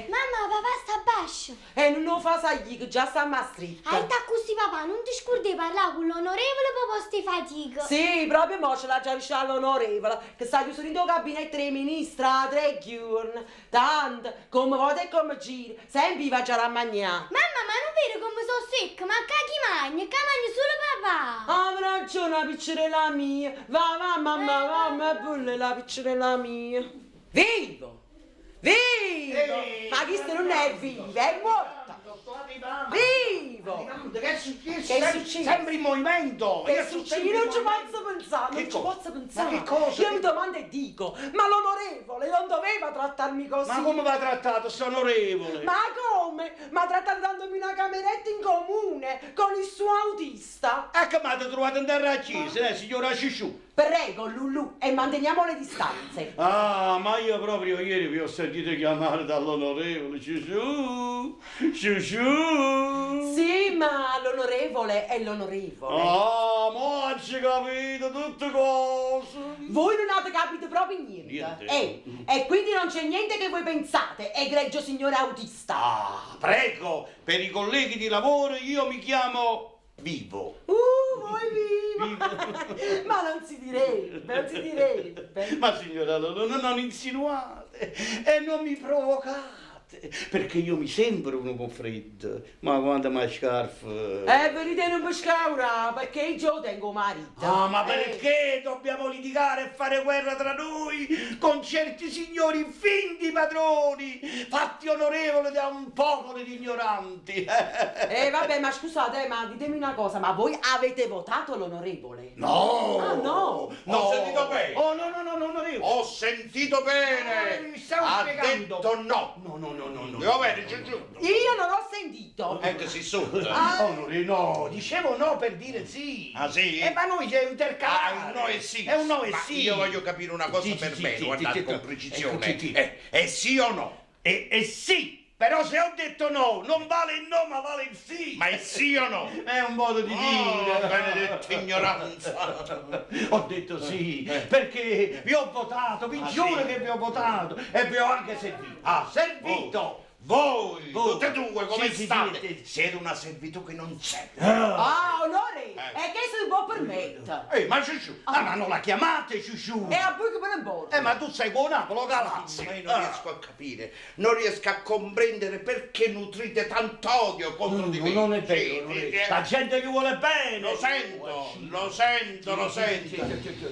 Mamma, papà sta bascio. Non lo fa sai che già sta a stretto. Hai così papà, non ti scordi di parlare con l'onorevole proposte fatiche. Sì, proprio mo ce l'ha già vicino all'onorevole, che sta chiuso in tuo gabinetto dei ministri, tre giorni. Tanto, come vado e come giro, sempre va già a mangiare. Mamma, ma non vedi come sono secca? Ma chi mangia? Che mangia solo papà. Ah, ma ragione la piccerella mia. Va, mamma, bulle la piccerella mia. Vivo! Vivo! Ma questo non è vivo, è morto! Vivo! Che è successo? Che è successo? Sempre in movimento! Che è successo? Io non ci posso pensare, non ci posso pensare. Ma che cosa? Io mi domando e dico, ma l'onorevole non doveva trattarmi così? Ma come va trattato, sto onorevole? Ma come? Ma trattato dandomi una cameretta in comune con il suo autista? Ecco, mi avete trovato in terra a chiesa, signora Cicciù. Prego, Lulù, e manteniamo le distanze. Ah, ma io proprio ieri vi ho sentito chiamare dall'onorevole Cicciù. Cicciù. Sì, ma l'onorevole è l'onorevole. Ah, mo hai capito tutte cose. Voi non avete capito proprio niente. E quindi non c'è niente che voi pensate, egregio signore autista. Ah, prego, per i colleghi di lavoro io mi chiamo Vivo. Voi vivo! Ma non si direbbe. Ma signora, non insinuate e non mi provocate, perché io mi sembro uno con freddo, ma quando mi scarf... Venite non mi scaura, perché io tengo marito. Ah, ma perché dobbiamo litigare e fare guerra tra noi con certi signori finti padroni, fatti onorevoli da un popolo di ignoranti? Vabbè, ma scusate, ma ditemi una cosa, ma voi avete votato l'onorevole? No! Ah, no! Ho sentito bene! Oh, no, onorevole! Ho sentito bene! Mi stavo Ha spiegando. detto no! No. Va bene, Giugiù! Io non ho sentito. Che si insulta! No, dicevo no per dire sì. Ah, sì? Ma noi c'è un intercalare. Ah, un no e sì! È un no e Ma sì. io voglio capire una cosa Sì, per sì, me, sì, guardate, sì, con sì. precisione. Eccoci. È sì o no? E sì. Però se ho detto no, non vale il no, ma vale il sì. Ma è sì o no? È un modo di dire. Benedetta ignoranza! Ho detto sì, perché vi ho votato, vi giuro sì? che vi ho votato e vi ho anche servito. Servito! Voi, tutte e due, come Sì, state? sì. Siete una servitù che non serve. Ah, onore! E che si può permettere? Ma Ciuciù, ma non la chiamate Ciuciù? E a voi che me ne importa? Ma tu sei con Napoli, Galazzi. Ma io non riesco a capire, non riesco a comprendere perché nutrite tanto odio contro di me. Non è vero, Sì, non è sì, vero. La gente vi vuole bene. Lo sento.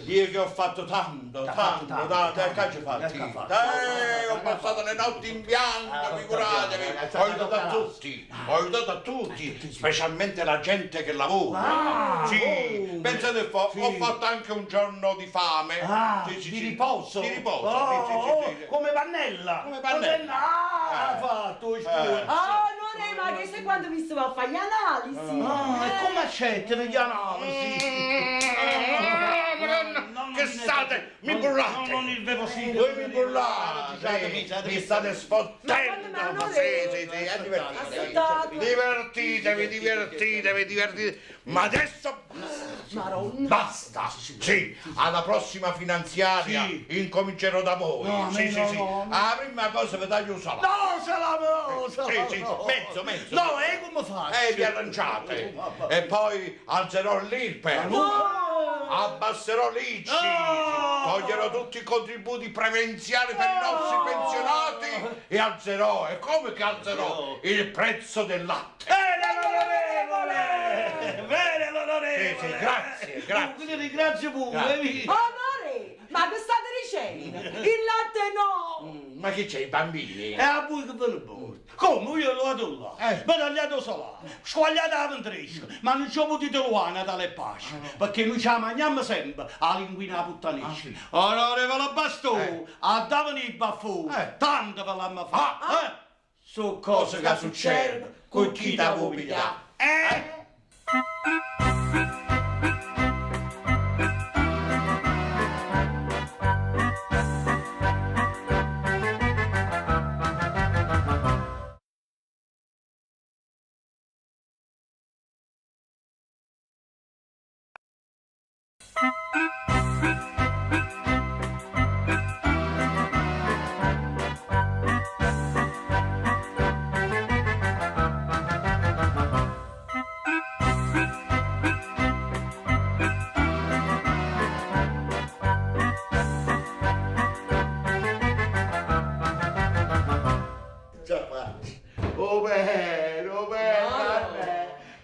Io che ho fatto tanto, che ci fatti? Ho passato le notti in bianco, figuratevi, ho aiutato a tutti, specialmente la gente che lavora. Sì, pensate, ho fatto anche un giorno di fame. Di riposo? Di riposo, sì. Come Pannella. Come Pannella. Ha fatto il scuola. Onore, ma che se quando mi stavo a fare le analisi? E come accettano gli analisi? Che state? Mi burlate! Non il bevo sì. Voi mi burlate! Mi state sfottendo! Ma quando me Sì, Aspettate. divertitevi! Ma adesso Maronna. basta! Sì, alla prossima finanziaria Sì. incomincerò da voi. No, a me Sì. no. La prima cosa vi taglio un salato. No, salame! Sì, mezzo. No, come fai? Vi arrangiate. E poi alzerò l'IRPEF. Abbasserò l'ICI, toglierò tutti i contributi previdenziali per i nostri pensionati e alzerò, e come che alzerò, il prezzo del latte. Bene l'onorevole! Sì, grazie. Quindi ringrazio pure. Onore, ma che state dicendo? Il latte no! Ma che c'è, i bambini? E a voi che ve ne porta? Come? Io l'ho dato là, mi tagliato salato, squagliato la ventresca, ma non ci ho potuto lo a Natale e Pasqua, perché noi ci mangiamo sempre a linguina puttanesca. Onorevole Bastone, a davano i baffoni, tanto ve l'hanno fatto. So Cosa che succede? Con chi da vuoi pigliare?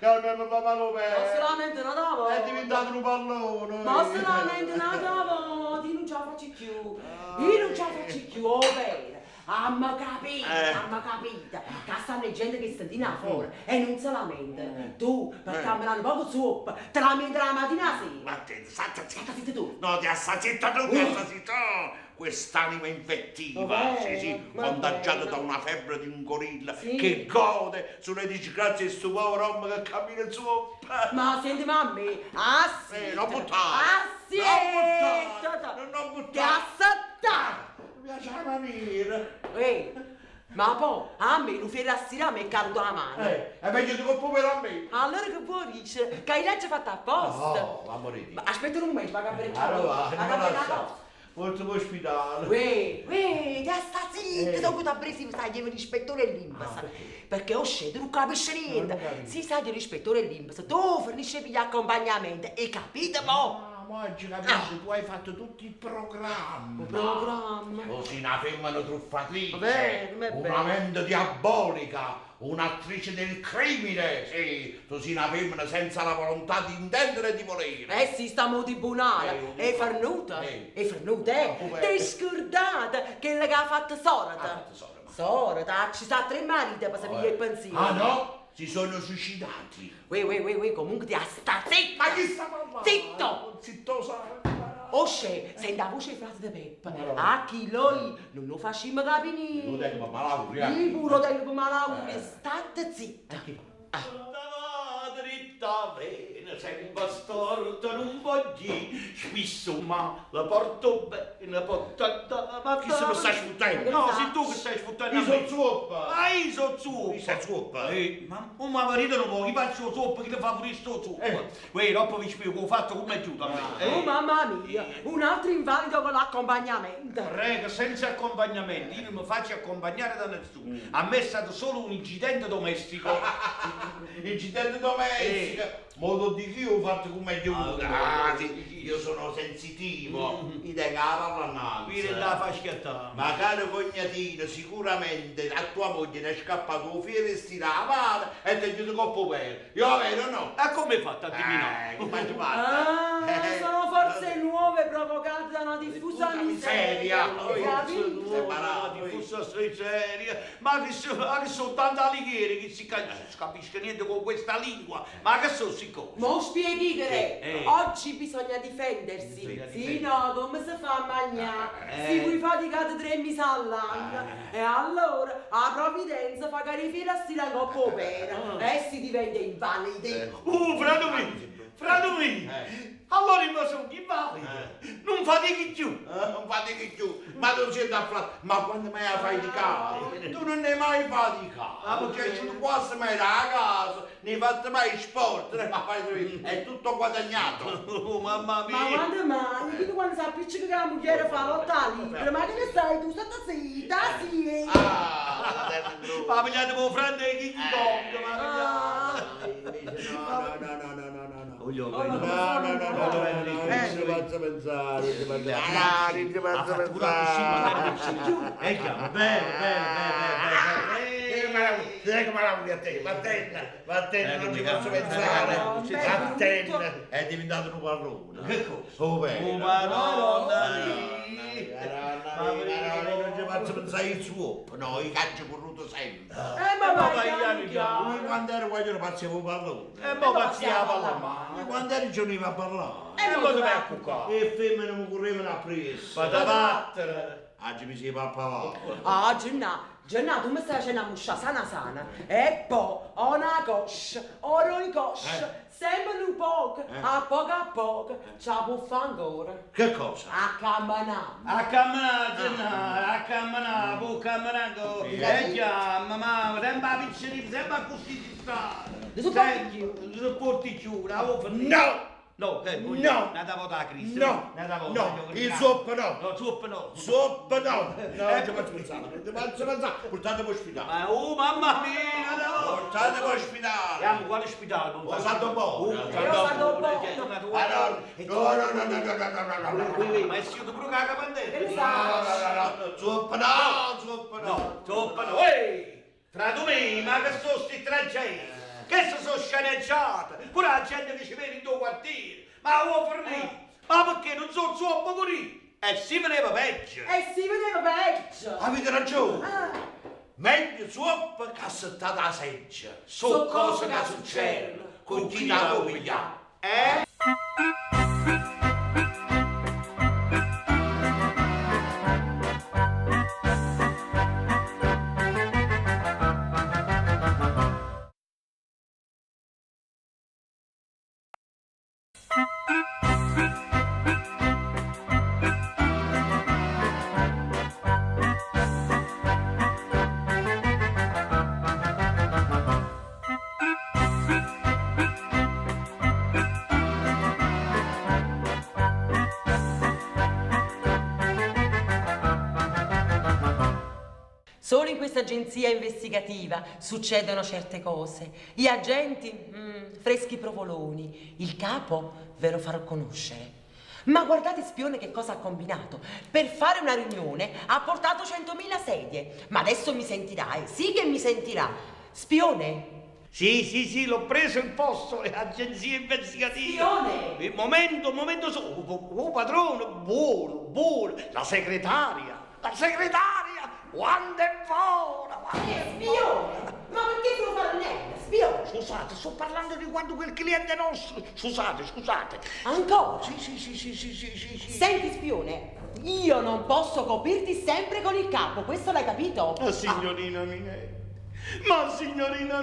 Calma, papà, lo Ma bene. solamente una tavola. È diventato un pallone. Ma solamente una tavola, io non ce la faccio più. Io non ce la faccio più, oh bene. Amma capita, che stanno gente che sta fuori e non si lamenta. Tu, per camminare un po' zuppa, te lamenti la mattina a sera. Ma te, sta zitta tu. No, ti sta zitta tu, ti sta zitta. Quest'anima infettiva, Vabbè, sì, vabbè. contagiata da una febbre di un gorilla Sì. che gode sulle disgrazie di sto povero uomo che cammina in zuppa. Ma senti mammi, ah sì. Non buttare. Ah sì. Non buttare. Che assatta. Mi piace la maniera. Ma poi a me lo fai a me è caduto la mano. È meglio di coppare a me. Allora che vuoi dire? Che hai già fatto apposta? No, va a morire. Ma aspetta un momento, va a capire Allora, va a capire una cosa. Forse può ospitare. Già sta zitto, dopo ti ha preso l'ispettore Limbas. Perché ho scelto, non capisce niente. Si sa di l'ispettore Limbas, tu fornisci gli accompagnamenti, hai capito mo? Ma oggi capisci, tu hai fatto tutti i programmi. Programma. Così una femmina truffatrice, Bene, una mente diabolica, un'attrice del crimine, sì, così una femmina senza la volontà di intendere e di volere. Sì, stiamo di tribunale. È farnuta? È farnuta, Ti scordate che lei ha fatto sorata? Sorata, ci sta 3 mariti per sapere il pensiero. Ah no? Si sono suicidati. Comunque ti sta zitto! Ma chi sta parlando? Zitto! Zitto, sai. Osce, senti la voce frate di Peppa. A chi noi non lo facciamo capire. Lo tengo per malauria. Io pure tengo per malauria. State zitta. Andava dritta bene, sempre storta non voglio, spisso ma la porto bene, portata ma Chi se lo sta sfruttando? No, sei tu che stai sfruttando Io sono zuppa. Ma io sono zuppa. Io sono zuppa. Ma un marito non può, io faccio zuppa, chi le fa pure sto zuppa. Dopo vi spiego, ho fatto come è giusto a me. Oh mamma mia, un altro invalido con l'accompagnamento. Prego, senza accompagnamento, io non mi faccio accompagnare da nessuno. A me è stato solo un incidente domestico. Incidente domestico. Modo di chi ho fatto come è giusto. Ah, Sì, io sono sensitivo. Mi tengo la palla Qui da innanzi. fa schiattare. Ma caro cognatino, sicuramente a tua moglie ne è scappato un fiorestino a mano e ti è giunto coppo vero. Io vero no? E come hai fatto a divinare? Come ci fatta? Sono forze nuove provocate da una diffusa miseria. Capito? Una diffusa miseria. Ma che sono tante allighiere che si capisce niente con questa lingua. Ma che sono siccome? Mo spieghi oggi bisogna difendersi. Sì, no, come si fa a mangiare? Si vuoi faticare 3 mesi all'anno. E allora la provvidenza fa che rifirasti la coppa opera e si diventa invalidi. Fratello mio, allora io sono invalido. Non fatichi più. Non fatichi più, ma tu sei da fare. Ma quando mai la fai di casa? Tu non ne hai mai faticato. Perché tu quasi mai da casa, ne hai fatto mai sport, è tutto guadagnato. Oh, mamma Ma mia. quando mai? Tu quando sappisci che la moglie fa lotta libera, ma che ne sai tu? Stata zitta, sì. Ma pigliate un fratello di King Kong, ma faccio pensare, vattene, non ci posso pensare, vattene, è diventato un pallone. Che cosa? Oh, bene. Oh, Madonna. Non ci faccio pensare il suo, no, i caccio corruto sempre. Ma vai, Lui quando ero guaglione faceva un pallone. E mo pazziava la mano. Lui quando ero giovane va a parlare. E mo dove è cuccato? E femmine mi correvano a presso. Vado a battere. Oggi mi si va a parlare. Ah, Gianna, tu mi stai facendo una muscia sana. E poi, ho una coscia, ora un coscia, sempre un poco, a poco, ce la può fare ancora. Che cosa? A camminare. A camminare, può camminare. E già, mamma, sempre a piccerina, sempre a così di strada. Lo sopporti chiù? Lo sopporti chiù, la vuoi No! No, No. nada vota a Cristo. No, Nada vota. no, il zoppo no. No, zuppa no. Zoppo no. No, ti faccio pensare, non ti faccio pensare. Portatemi all'ospedale. Ma oh mamma mia, no. Portatemi all'ospedale. Andiamo quale ospedale? Ho fatto buono. Io vado buono. No, ma è siete pure che la bandera? Zoppo no, zoppo no. No, zuppa no. Ehi, tra tu me, ma che sono sti tragedi? Che sono sceneggiate? Pure la gente che ci vede in tuo quartiere. Ma vuoi fornire? Ma perché non sono zoppo pure? E si vedeva peggio. Si vedeva peggio. Avete ragione. Meglio zoppo che assettata la seggia. So cose che succedono. Continua a pigliare. Solo in questa agenzia investigativa succedono certe cose. Gli agenti, freschi provoloni. Il capo ve lo farò conoscere. Ma guardate Spione che cosa ha combinato. Per fare una riunione ha portato 100.000 sedie. Ma adesso mi sentirà, sì che mi sentirà. Spione? Sì, l'ho preso il posto, le agenzie investigative. Spione! Il momento solo. Oh, padrone, buono. La segretaria, quando è buona. Spione! Ma perché tu fare niente? Spione! Scusate, sto parlando di quando quel cliente nostro. Scusate. Ancora? Sì. Senti Spione, io non posso coprirti sempre con il capo, questo l'hai capito? Signorina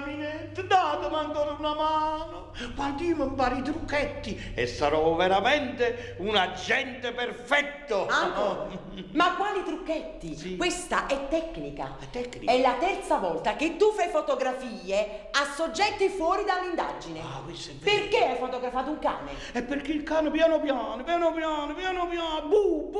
Minette, datemi ancora una mano. Quando io mi imparo i trucchetti e sarò veramente un agente perfetto. Ancora? Ma quali trucchetti? Sì. Questa è tecnica. È tecnica? È la terza volta che tu fai fotografie a soggetti fuori dall'indagine. Questo è vero. Perché hai fotografato un cane? È perché il cane piano piano, bu,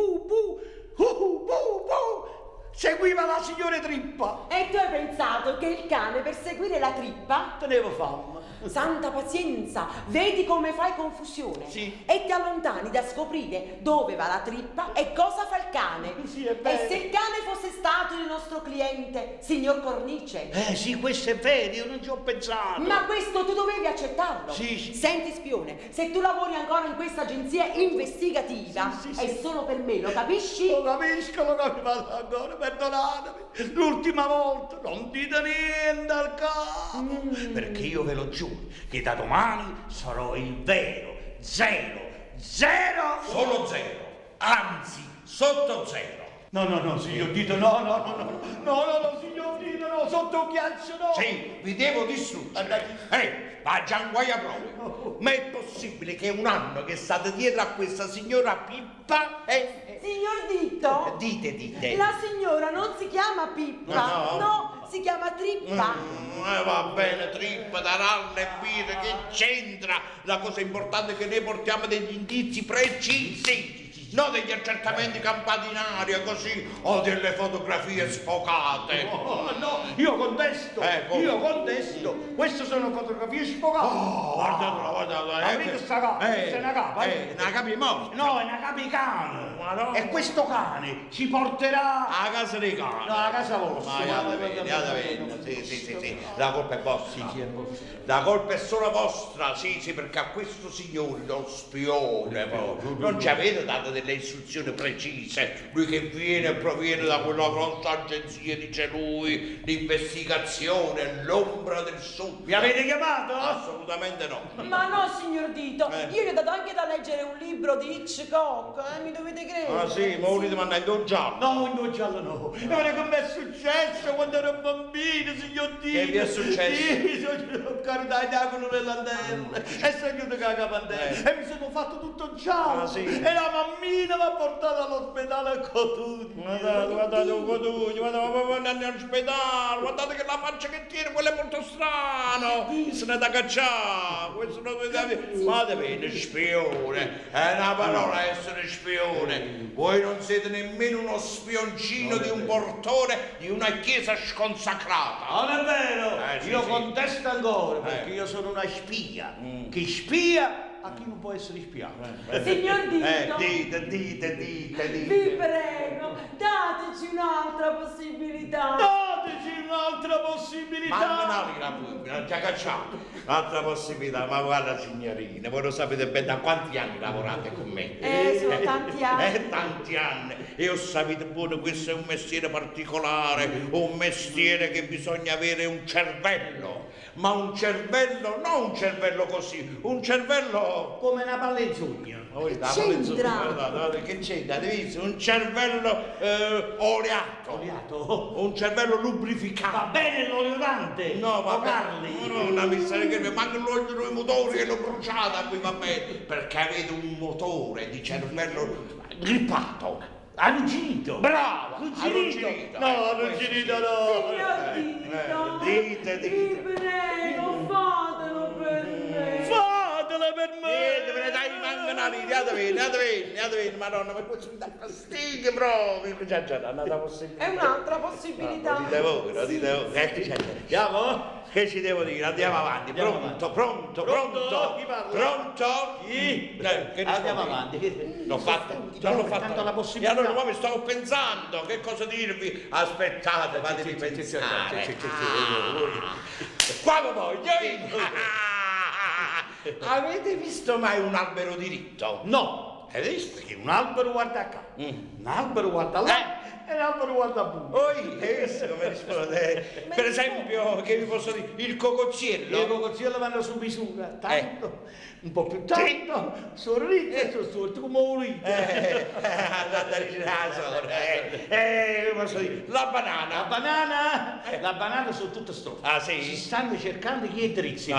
seguiva la signora Trippa. E tu hai pensato che il cane per seguire la trippa? Tenevo fame. Santa pazienza, vedi come fai confusione? Sì. E ti allontani da scoprire dove va la trippa e cosa fa il cane. Sì, è vero. E se il cane fosse stato il nostro cliente, signor Cornice? Sì, questo è vero, io non ci ho pensato. Ma questo tu dovevi accettarlo. Sì. Senti Spione, se tu lavori ancora in questa agenzia investigativa, Sì. è solo per me, lo capisci? Lo capisco ancora, perdonatemi. L'ultima volta, non dite niente al capo. Perché io ve lo giuro che da domani sarò il vero zero. Solo zero. Anzi, sotto zero. No, signor Dito, no, signor Dito, no, sotto ghiaccio, no. Sì, vi devo distruggere. Ma Gianguaia proprio. Ma è possibile che è un anno che state dietro a questa signora Pippa? Signor Dito? Dite. La signora non si chiama Pippa, No. si chiama Trippa. Va bene, trippa, taranna e birra, che c'entra? La cosa importante è che noi portiamo degli indizi precisi. Non degli accertamenti campati in aria così o delle fotografie sfocate. No, io contesto. Queste sono fotografie sfocate. Guardatela. Aprite sta capa, questa è una capa. Una capi morta. No, è una capa di cane. Ma no. E questo cane ci porterà A casa dei cani. a casa vostra. Sì. La colpa è vostra. Sì, è vostra. La colpa è solo vostra, sì, perché a questo signore, lo spione, non ci avete dato delle istruzioni precise. Lui che viene e proviene da quella grossa agenzia, dice lui, l'investigazione è l'ombra del sud. Mi avete chiamato? Assolutamente no. Ma no, signor Dito, Eh. io gli ho dato anche da leggere un libro di Hitchcock, mi dovete credere. Ah sì, ma volete mandare in Don Giallo? No, in due giallo no. Guarda che mi è successo quando ero bambino, signor Dio. Che vi è successo? Sì, sono carità, diavolo le lanterne. E sono chiuso con la capandella. E mi sono fatto tutto giallo. Ah, sì. E la mammina bambina va portata all'ospedale a Cotugno. Guardate, guardate all'ospedale, guardate che la faccia che tiene, quello è molto strano. Se ne da cacciare, questo non guardate bene, spione, è una parola essere spione. Voi non siete nemmeno uno spioncino di un portone di una chiesa sconsacrata. Non è vero, Sì, io sì. contesto ancora perché io sono una spia. Chi spia a chi non può essere spiato. Signor Dito, Dite. vi prego, dateci un'altra possibilità. Dateci un'altra possibilità. Manganali la pubblica, già cacciato. Un'altra possibilità, ma guarda signorina, voi lo sapete bene da quanti anni lavorate con me? Sono tanti anni. Tanti anni. E ho sapete buono, questo è un mestiere particolare, un mestiere che bisogna avere un cervello. Ma un cervello, non un cervello così, un cervello Come una pallenzugna. c'entra? Che c'entra? Hai visto? Un cervello oleato. Un cervello lubrificato. Va bene l'oliodante. No, va parli. bene. No, una miseria che manca l'olio dei motori che l'ho bruciata qui, va bene. Perché avete un motore di cervello grippato. Arrugginito. Bravo! Arrugginito. No, arrugginito no. Signor Dito, Dite. vi prego, fatelo per me. Fatela per Niente, me ne me. dai i manganali, andate bene, madonna, per questo mi dà fastidio proprio. Già, un'altra possibilità. È un'altra possibilità. Dite voi. Ecco, andiamo? Che ci devo dire? Andiamo avanti. Andiamo Pronto? Chi parla? Pronto? Chi? Che Andiamo rispondi? avanti. L'ho fatta? Non l'ho fatta. Tanto la E possibilità. allora poi mi stavo pensando, che cosa dirvi? Aspettate, fatevi pensare. Qua voglio Avete visto mai un albero diritto? No. Hai visto? Perché un albero guarda qua. Un albero guarda là. E un albero guarda bù. Poi, hai visto come risponde? Per esempio, che vi posso dire? Il Le cocozziello. cocozzielle vanno su misura. Tanto. Un po' più tanto. Sorride. Sono sorte come volete. Posso dire? La banana. La banana sono tutte strofe. Ah, sì? Si stanno cercando chi è drizzi. No.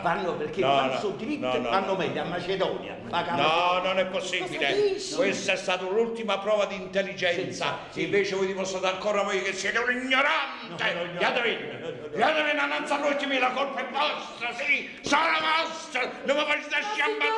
Vanno perché No, quando no, sono diritti no, vanno no. meglio a Macedonia. No, non è possibile. Cosa dici? Questa è stata l'ultima prova di intelligenza. Invece voi dimostrate ancora voi che siete un ignorante. Andiate innanzi all'ultimo, la colpa è vostra, sì, sono vostra. Non mi facete sciambare.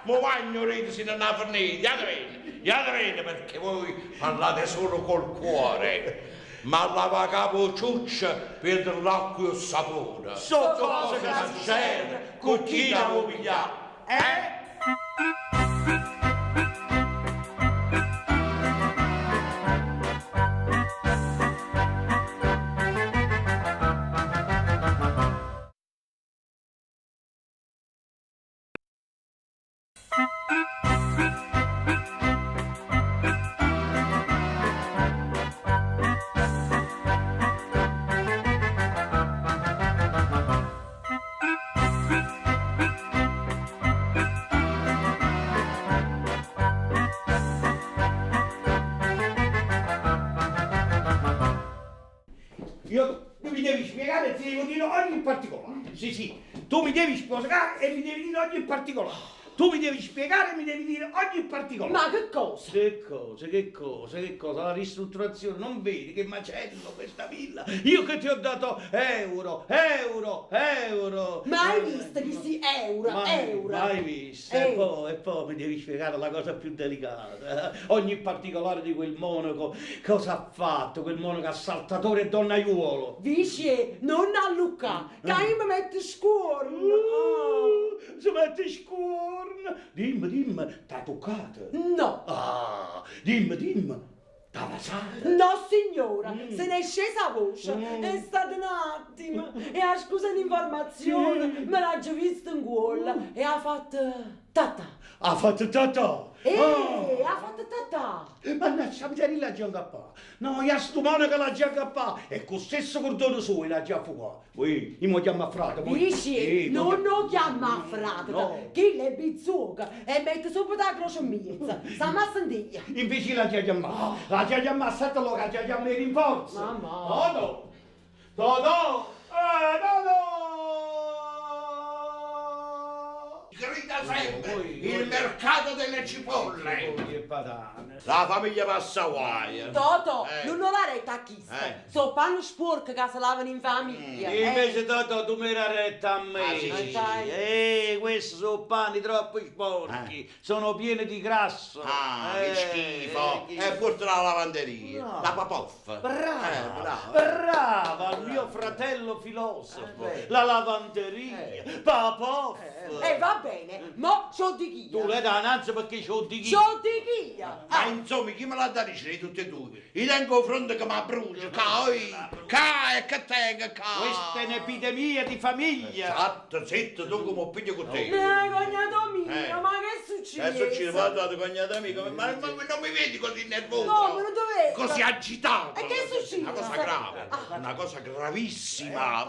Mo bagnorete se non ha fornito. Andiate bene, perché voi parlate solo col cuore. Ma lava capo ciuccia per l'acqua e il sapone. So cose che non c'è, con chi la vuoi pigliare? Tu mi devi spiegare e ti devo dire ogni particolare. Sì. Tu mi devi spiegare e mi devi dire ogni particolare. Tu mi devi spiegare e mi devi dire ogni particolare. Ma che cosa? Che cosa? La ristrutturazione, non vedi che macello questa villa? Io che ti ho dato euro. Mai visto che si euro? Mai visto. E poi mi devi spiegare la cosa più delicata. Ogni particolare di quel monaco, cosa ha fatto? Quel monaco assaltatore e donnaiuolo. Dice, non a Luca, che mi mette scuorno. Si mette scorn. Dimmi, t'ha toccato? No. Ah, dimmi, t'ha baciato? No signora, se ne è scesa a voce, è stato un attimo e ha scusa un'informazione, me l'ha già vista in gola e ha fatto tata. Ha fatto tatà? Ha fatto tata. Mannaggia, mi dai la già incappata. No, io sto monaco l'ha già incappata e con lo stesso cordone suo l'ha già fuocato. Poi, io mi chiamo frate. Dici, non lo chiama frate, No. chi le bizzuca e mette subito la croce in mezzo, sta ma sentire. Invece la già chiamata. La già chiamata, sette lo che già chiamata in rinforzo. Mamma. No. grida sempre, il mercato delle cipolle. E patane. La famiglia passa guai. Toto, Eh. non lo è tacchista. So panno sporco che si lavano in famiglia. E invece Toto tu mi era retta a me. Ah, sì. Questi sono pani troppo sporchi, sono pieni di grasso. Ah, che schifo. E porta la lavanderia. No. La papoff. Brava, brava. brava, il mio fratello filosofo, la lavanderia, papà. Va bene, mo c'ho di chi? Tu le dananze perché c'ho di chi? C'ho di chi? Ma insomma, chi me l'ha da dire tutti e due? Io tengo fronte che mi brucia, e che tengo, Questa è un'epidemia di famiglia. Esatto, zitto, tu come piglio con te. Cognato mio, Eh. ma che succede? Adesso ci vado da cognata amica, ma non mi vedi così nervoso? No, ma non dovevi. Così agitato. E che succede? Una cosa grave, una cosa gravissima.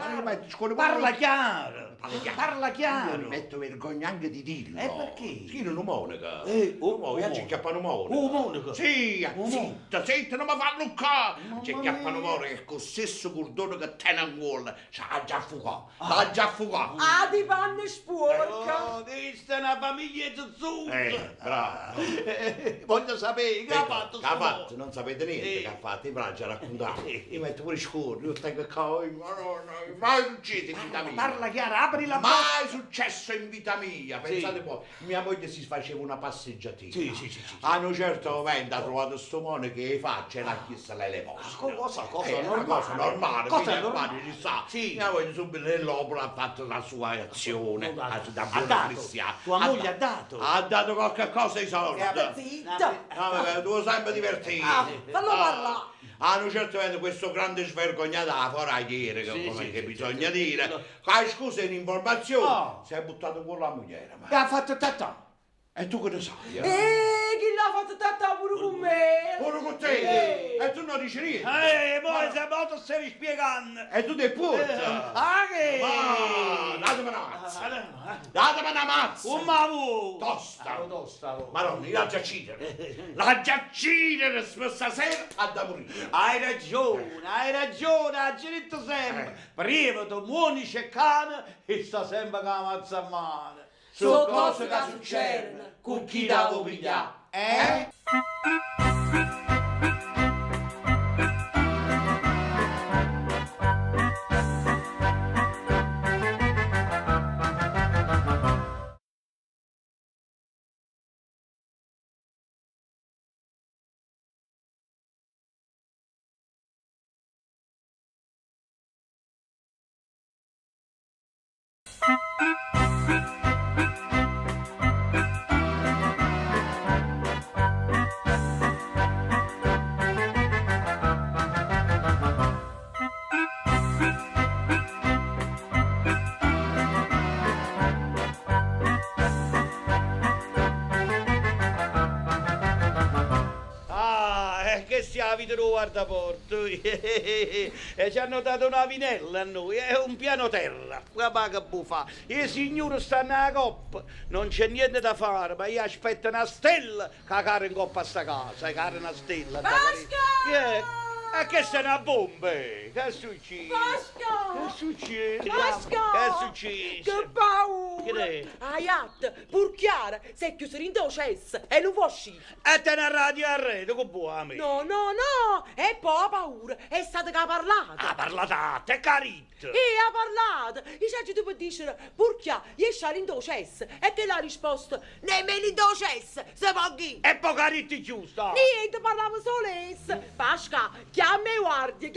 Parla chiaro, chiaro. parla Io mi chiaro. metto vergogna anche di dirlo. Perché? Sì, non Monica. Monica. Ci chiappano Monica. Monica. Sì, Monica. zitta, non mi fanno qua. Ci Mamma chiappano mia. Monica che con stesso cordone che tiene a cuore. C'ha già fuoco. L'ha già fuoco. Ah, di panne sporca. Oh, questa è una famiglia zuzzuta. Bravo. Voglio sapere che ha Ecco, fatto che ha sto fatto, non sapete niente Sì. che ha fatto, io faccio raccontare, io metto pure scuola, io tengo qua, mai successo in vita mia. Parla chiaro, apri la bocca. Mai successo in vita mia, pensate un po', mia moglie si faceva una passeggiatina. Sì. A un certo momento ha trovato sto mono che faccia e l'ha chiesto lei le poste. Cosa Una normale? cosa normale, Cosa fino a normale? quando ci sta. Sì. Mia moglie subito nell'opera ha fatto la sua azione, da buona dato. cristiana. Tua moglie ha dato. Ha dato qualche cosa ai soldi. Zitta. No, vabbè, tu sempre divertito. Fallo parlare. A un certo momento questo grande svergognato da foragliere, che bisogna dire. Ah, scusa, in informazione, Oh. si è buttato con la moglie. Che ha fatto tatà? E tu che ne sai? Chi l'ha fatto tattà pure con me? Pure con te? E tu non dici niente? Poi se molto stai spiegando. E tu ti porta? Che? Datemi una mazza! Datemi una mazza! Un mavu. Tosta! Madonna, io la già cidere! La già cidere stasera ha da morire! Hai ragione, ha diritto sempre. Prima tu muoni ceccane e sta sempre con la mazza a mano. So cose che succedono, con chi devo pigliare. Che sia vita del guardaporto e ci hanno dato una vinella a noi, è un piano terra, una paga buffa. I signori stanno alla coppa, non c'è niente da fare, ma io aspetto una stella che cade in coppa a sta casa, cade una stella. Pasca! E che sei una bomba? Che è successo? Pasca! Che succede? Pasca! Che è successo? Che paura! Che è? Aiat, pur chiara, sei chiuso in docessa e non può uscire. E te ne radio a rete, che buono a me? No, e poi ha paura, è stata che ha parlato. Ha parlato a te, caritto. Ha parlato, i saggi tu puoi dire, pur chiara, esce all'indocessa, e che l'ha risposto, nemmeno indocessa, se poghi. E poi caritto giusto. Niente, parlavo solo essa. Pasca, chiama guardia.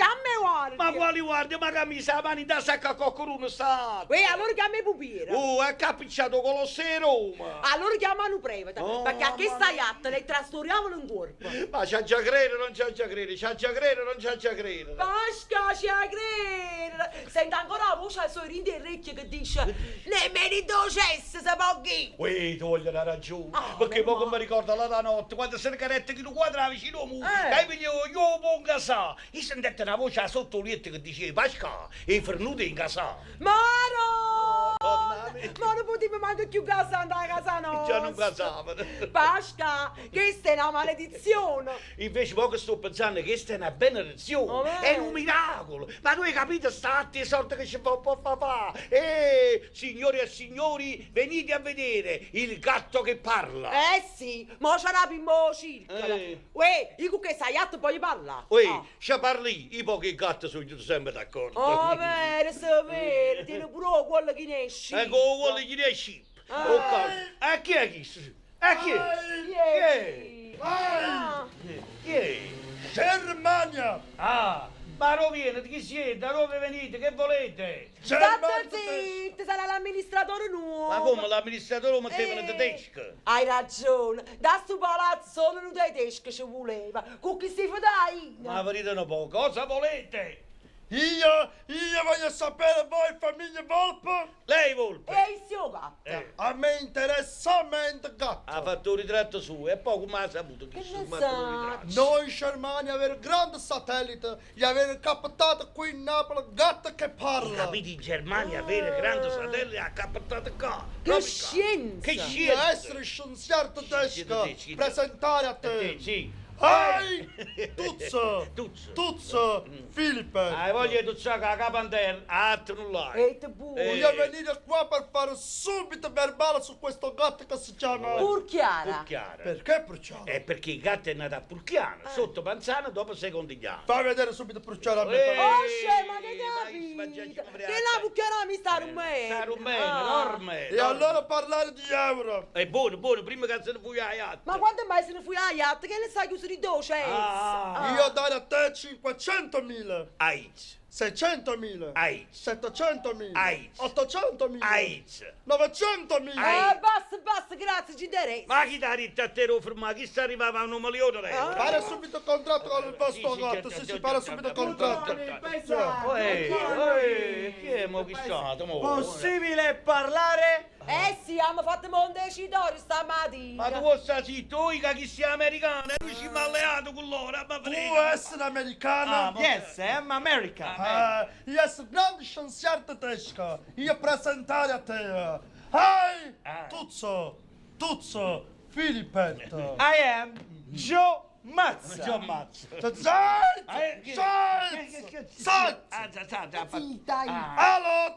Ma quali guardia, ma che mi sa mani da sacca a qualcuno sta? Allora chiama i pupiere. È capicciato con lo se Roma. Allora chiamano preveta, Oh, perché a che mamma stai atta le trastoriavano in corpo. Ma c'ha già credere, non c'ha già credere, c'ha già credere, non c'ha già credere. Pasca, ci ha credere. Sento ancora la voce ai suoi rindi e orecchie che dice, nemmeno in docessa, se poghi. Tu voglio una ragione, Ah, perché ma- poco mi ricorda la notte, quando se ne carette che tu quadra vicino a me, Eh. e mi dico, io buon casa, e sentette una voce sotto letto che diceva, Pasca, e fernuto in casa. Maro! Madonna mia. Ma non potevi manco più casare a casa nostra. Già non casavano. Pasca, questa è una maledizione. Invece poi che sto pensando che questa è una benedizione, Oh, è un miracolo. Ma tu hai capito sta atti sorte che ci può papà? signore e signori, venite a vedere il gatto che parla. Sì, ma c'è una bimbo circola. Uè, io che sai, tu poi parla. Ui, ci parli, i pochi gatti sono sempre d'accordo. Oh, vero, so vero, tieni pure quello che ne esci. Ecco, vuole gli esci. Ok. E chi è chi? E chi è? Chi è? Germania! Ah, ma dove viene? Di chi siete? Da dove venite? Che volete? State zitti, sarà l'amministratore nuovo. Ma come l'amministratore mettevano tedesco? Hai ragione, da sto palazzo solo un tedesco ci voleva. Con chi si fa dai? Ma venite un po', cosa volete? Io voglio sapere voi, famiglia Volpe. Lei Volpe? E il suo gatto? A me interessa mente gatto. Ha fatto un ritratto suo e poi come ha saputo che Che sono ne fatto un sa? ritratto? Noi Germania avere grande satellite, gli avere captato qui in Napoli gatto che parla. Capite, in Germania avere grande satellite ha captato qua. Che proprio qua. scienza! Che Io scienza! essere scienziato tedesco, tedeschi. presentare a te. Sì. Ehi, Tuzzo, Tuzzo. Tuzzo, Filippo. Hai voglia di tuzzare la capandella? Altro non l'hai. E te pure. Voglio venire qua per fare subito verbale su questo gatto che si chiama... Purchiara. Purchiara. Perché Prucciano? Perché il gatto è nato a Purchiano, sotto Panzano, dopo Secondigliano. Fai vedere subito Prucciano a me. Oh, scema, che dai, capite? Che la Purchiara mi sta rumeno. Sta rumeno, enorme. E allora parlare di euro. È buono, prima che se ne fui ai atti. Ma quando mai se ne fui a yacht? Che ne sai chiuso di docente? Io dare a te 500.000, AIDS. 600.000, AIDS. 700.000, AIDS. 800.000, AIDS. 900.000. Basta, grazie, ci interessa. Ma chi t'ha detto a te lo fermare? Chi sta arrivando a 1 milione di euro? Fare subito contratto con il vostro Sì, gatto, certo, si fare certo, subito certo. contratto. Chi è mo chi stato? Possibile parlare? Sì, abbiamo fatto Montecitorio stamattina. Ma tu vuoi stare zitto? Io che sia americano e lui ci mi ha alleato con loro, ma Tu frega. essere americano? Yes, I'm America. Io essere grande scienziato tedesco, io presentare a te. Ehi, Tuzzo, Filippetto. I am Joe Mazza. Ci ammazzo.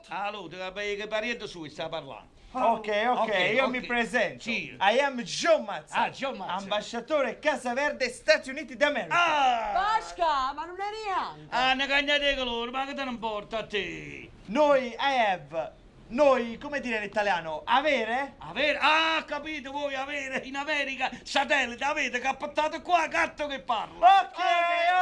Allora, che pariente suo sta parlando? Ok, io ok. mi presento. Sì. I am Joe Mazza. Joe Mazza. Ambasciatore Casa Verde, Stati Uniti d'America. Pasca, ma non è neanche. Ne cagnate con loro, ma che te ne importa a te? Noi, come dire in italiano, avere? Avere, capito voi, avere in America satellite, avete captato qua gatto che parla.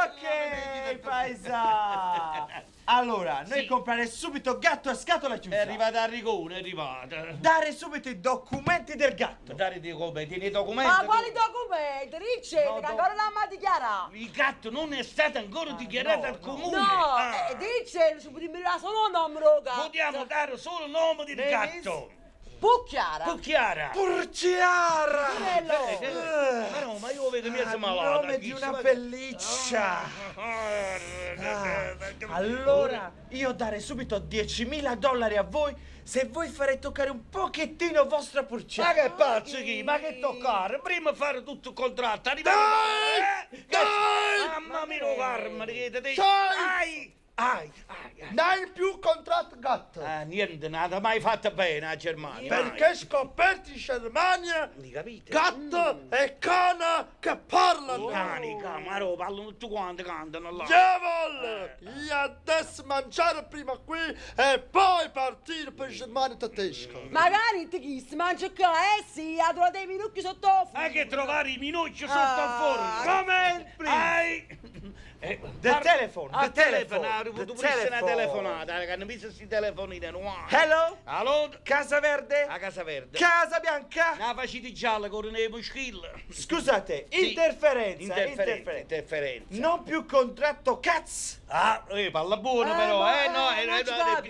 Ok, paesa. Allora, noi Sì. comprare subito gatto a scatola chiusa. È arrivata a Rigone, è arrivata. Dare subito i documenti del gatto. Dare di come, tieni i documenti. Ma quali documenti? Ricci, No, che ancora non mi dichiarato. Il gatto non è stato ancora dichiarato al comune. No, Ah. ci potremmo dire solo nome lo Vogliamo gatto. dare solo il nome del Denis? gatto. Pucchiara. Pucchiara. Purciara! Però, ma io vedo mezzo malato. nome di una pelliccia. Allora, io dare subito $10.000 a voi se voi farete toccare un pochettino vostra Ma purciara. che pazzo chi? Ma che toccare? Prima fare tutto il contratto. Dai! Mamma mia, guarda, che te. Dai! Ai. Dai più contratto gatto. Niente, nada mai fatto bene a Germania. Perché scoperti in Germania Mai. Capite? gatto e cane che parlano. Cani, ma lo parlano tutti quanti, cantano là. Diavolo! Io adesso mangiare prima qui e poi partire per Germania tedesco. Magari ti chi si mangia qua, sì, ha trovato dei minuti sotto il forno. Anche trovare i minucci sotto al forno. Comment, please. Ai. The telephone, the telephone, Tu the pure una telephone. telefonata, che hanno visto sti telefonini nuovi. Hello? Allo? Casa Verde? A Casa Verde. Casa Bianca? Una facita gialla con le moschille. Scusate, Sì. interferenza. Non più contratto cazzo. Parla buono però, ma no, non ci capi.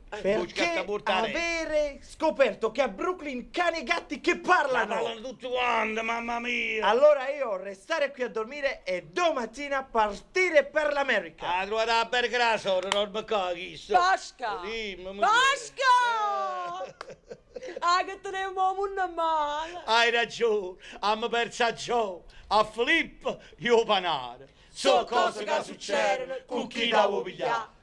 Perché avere scoperto che a Brooklyn cani e gatti che parlano. parlano tutti quanti, mamma mia. Allora io restare qui a dormire e domattina partire per l'America. Trovate la bergraso, non mi caghi. Pasca! Sì, ma- Pasca! Che teniamo un male. Hai ragione, abbiamo perso a Joe, a Filippo, io panare. So cose che succedono con chi da vuoi pigliare.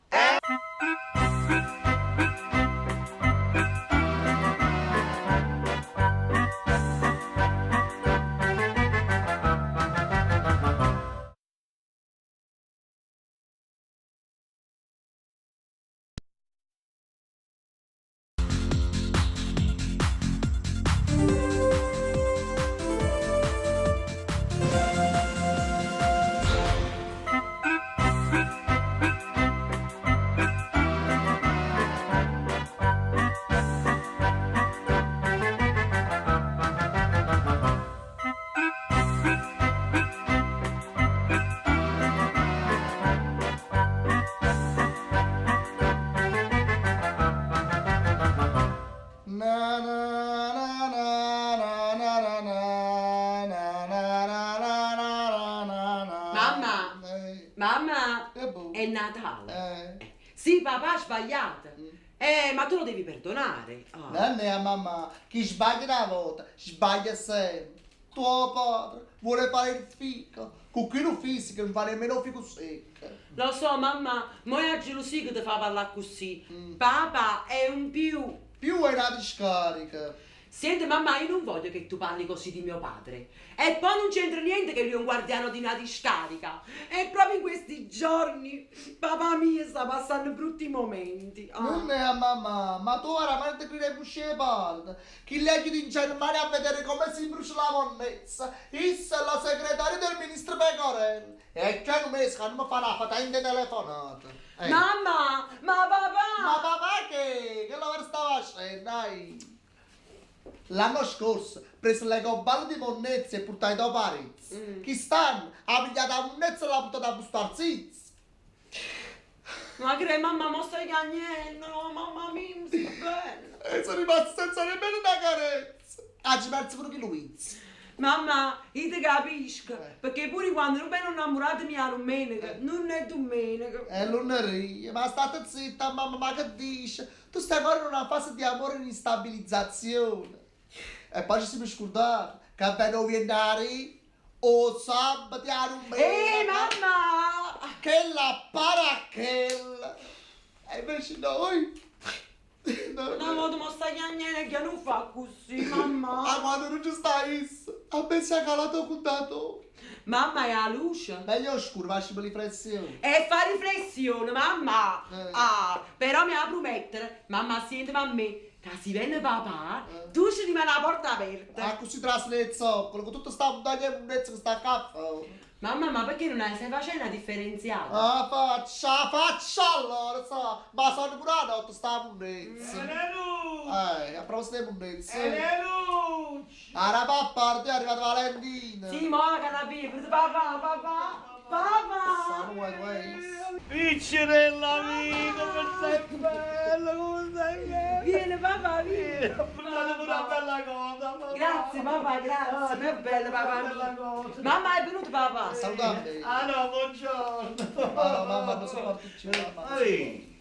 Mamma, Che boh. è Natale. Eh. Sì, papà ha sbagliato. Ma tu lo devi perdonare. Ah. Non è a mamma, chi sbaglia una volta, sbaglia sempre. Tuo padre vuole fare il fico, con chi lo fisico non fa nemmeno fico secco. Lo so, mamma, ma è a gelosia che ti fa parlare così. Mm. Papà è un più. Più è una discarica. Senti, mamma, io non voglio che tu parli così di mio padre. E poi non c'entra niente che lui è un guardiano di una discarica. E proprio in questi giorni, papà mio sta passando brutti momenti. Ah. Non è a mamma, ma tu veramente credi uscire parte. Chi legge in Germania a vedere come si brucia la monnezza. Issa è la segretaria del ministro Pecorelli. E c'è un mese che non mi fa una patente telefonata. Mamma, ma papà! Ma papà che lavoro stava facendo, dai? L'anno scorso preso le coballe di monnezza e portai da Paris. Chi stanno? Ha pigliato la monnezza e l'ha buttata a bustare ziz. Ma che mamma, mo stai cagnendo, no, mamma mia, mi sta bene. E sono rimasto senza nemmeno una carezza. Oggi perso pure chi Luiz. Mamma, io ti capisco, perché pure quando non sono innamorata mia domenica, non è domenica. È lunedì, ma state zitta mamma, ma che dici? Tu stai ancora in una fase di amore in instabilizzazione. E poi ci siamo scordati che appena viene o sabato a Mamma! che la paracchella. E invece noi... Una volta mi stai cagnendo che non fa così, Ah, mamma. quando non ci stai, a me si è calato con dato. Mamma è a luce. Meglio scuro, faccio per riflessione. E fa riflessione, mamma. Eh. Però mi ha promettere, mamma, sentimi a me, che se viene papà, tu ci rimane la porta aperta. Ah, così trasne il zoccolo, con tutta sta montagna di monnezza che sta a caffè. Mamma, ma perché non stai facendo una differenziata? Ah, faccia allora, so. Ma sono pure la notte sta monnezza. A proposito di monnezza. Ara papà, ti è arrivato Valentina. Sì, ma che la via, papà. Sono Ways. Piccerella mia, come sei bella, come sei bella. Vieni papà, vieni. Ho portato una bella cosa, papà. Grazie papà, grazie. Che bello papà mio. Mamma è venuto papà. Salutami. Ah no, buongiorno. Ah, mamma, non so quanto mamma. Ehi,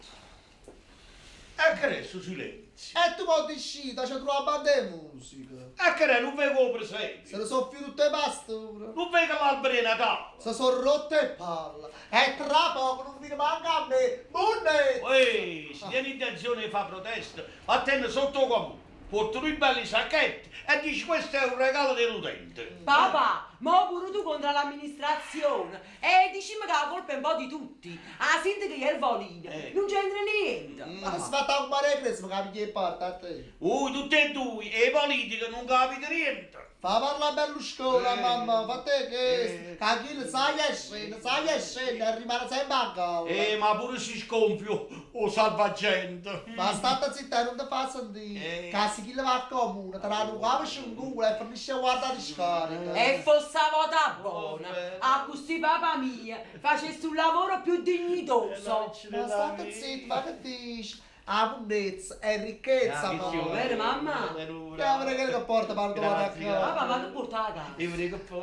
e che adesso silenzio? E tu quando uscita, c'è trovato una banda di musica. E che non vedo presente? Se ne sono più tutte pasture. Non vedo l'albero di Natale. Se sono rotte e palle. E tra poco non viene manca a me. Monnezza. Ehi, se tieni intenzione di fare protesta, attende sotto comune. Portano i belli sacchetti e dici questo è un regalo dell'utente. Papà, mo pure tu contro l'amministrazione. E diciamo che la colpa è un po' di tutti. Ah, senti che è il volino. Non c'entra niente. Ma si fa un mare crespo che mi parte a te. Tutti e due, e politica non capite niente. Fa parlare Berlusconi, mamma, fa te che Achille sai e scende, e rimane sempre a galla. Ma pure si sconfio o salvagente. Ma state zitta e non ti fa sentire. Che se chi le va a comune, te la capisci in culo e finisce a guardare di scarica. E fosse la vota buona. A così papà mia, facessi un lavoro più dignitoso. Ma state zitta, ma che dici? La monnezza è ricchezza, Vero, mamma. mamma? Che avrei che porta per domani a Papà, casa. ma che portata?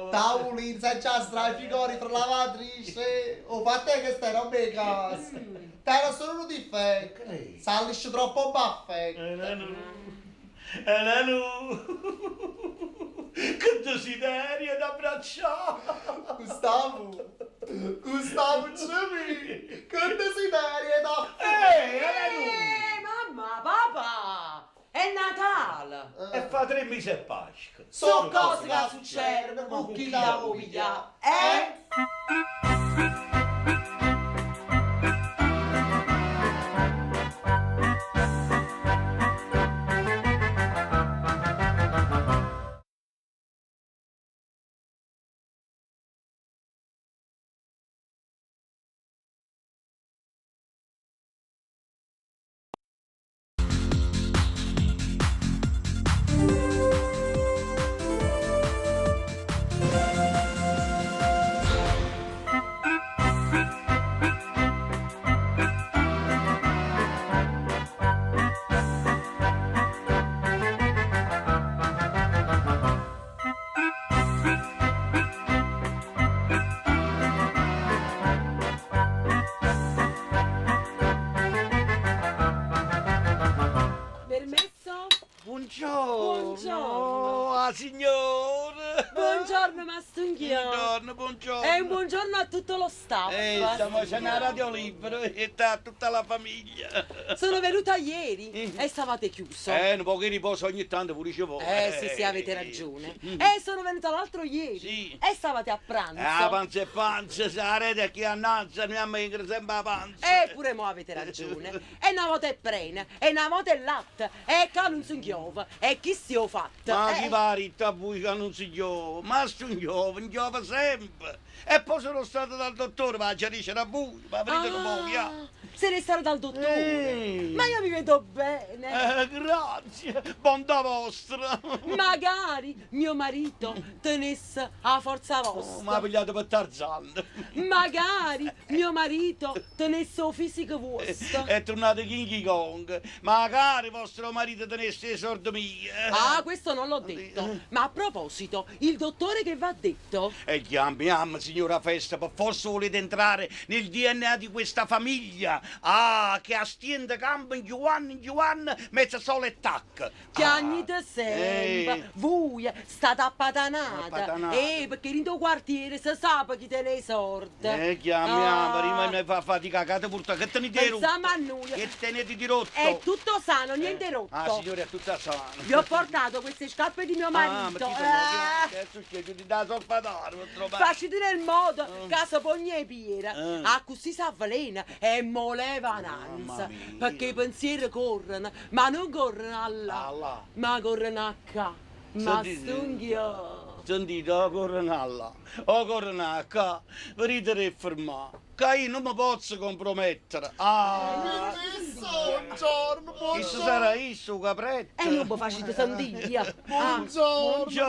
Tavolini, senza strafigori fra lavatrice. Oh, ma te che stai, non mi casa. Te non sono uno difetto. Sallisci troppo baffetto. Elenu, che desiderio da abbracciare. Gustavo, Jimmy, che desiderio da... Mamma, papà, è Natale. E fa 3 mesi e Pasqua. So cose che succedono con chi la voglia. Buongiorno. Ah, signora. Buongiorno Mastunghio. Buongiorno. E un buongiorno a tutto lo staff. Stiamo facendo la radio libera e sta tutta la famiglia. Sono venuta ieri e stavate chiuso. Un po' che riposo ogni tanto pure ci vuole. Sì, avete ragione. E sono venuta l'altro ieri Sì. e stavate a pranzo. Panza e panza, la rete che annanza, mia madre sempre la panza. Pure mo avete ragione. E una volta è prena, e una volta è latte, e che non si chiova, e chi si ho fatto? Ma chi pare a voi che non si chiova? Ma sto in chiova sempre. E poi sono stato dal dottore, ma già dice a voi, ma vedete un po' che ha. Se ne stare dal dottore. Ma io mi vedo bene. Grazie, bontà vostra. Magari mio marito tenesse a forza vostra. Ma pigliate per Tarzan. Magari mio marito tenesse il fisico vostro. È tornato King Kong. Magari vostro marito tenesse i sordi miei. Ah, questo non l'ho detto. Ma a proposito, il dottore che va detto? E chiamiamo, signora Festa, per forza volete entrare nel DNA di questa famiglia. Ah, che astiende campo in Giovanni, mezza sola e tac. Chiagnite sempre, voi state appatanata. Appatanata. Perché in tuo quartiere si sa chi te ne sorte. Chiamiamo, prima mi fa fatica, che te tenete di rotto. Pensiamo a noi. Che tenete di rotto. È tutto sano, niente rotto. Ah, signore, è tutta sana. Vi ho portato queste scarpe di mio marito. Che è successo? Ti dà solfatare, non trovare. Facite nel modo che si pogna piera. A così si avvelena e moleva un'ansia. mia. Perché i pensieri corrono, ma non corrono là, ma corrono a qua. Ma stunghio. Sentite, corrono a qua, venite a fermare. Che io non mi posso compromettere. Ah, Buongiorno, questo sarà isso, capretto. E non mi facete sentire. Buongiorno.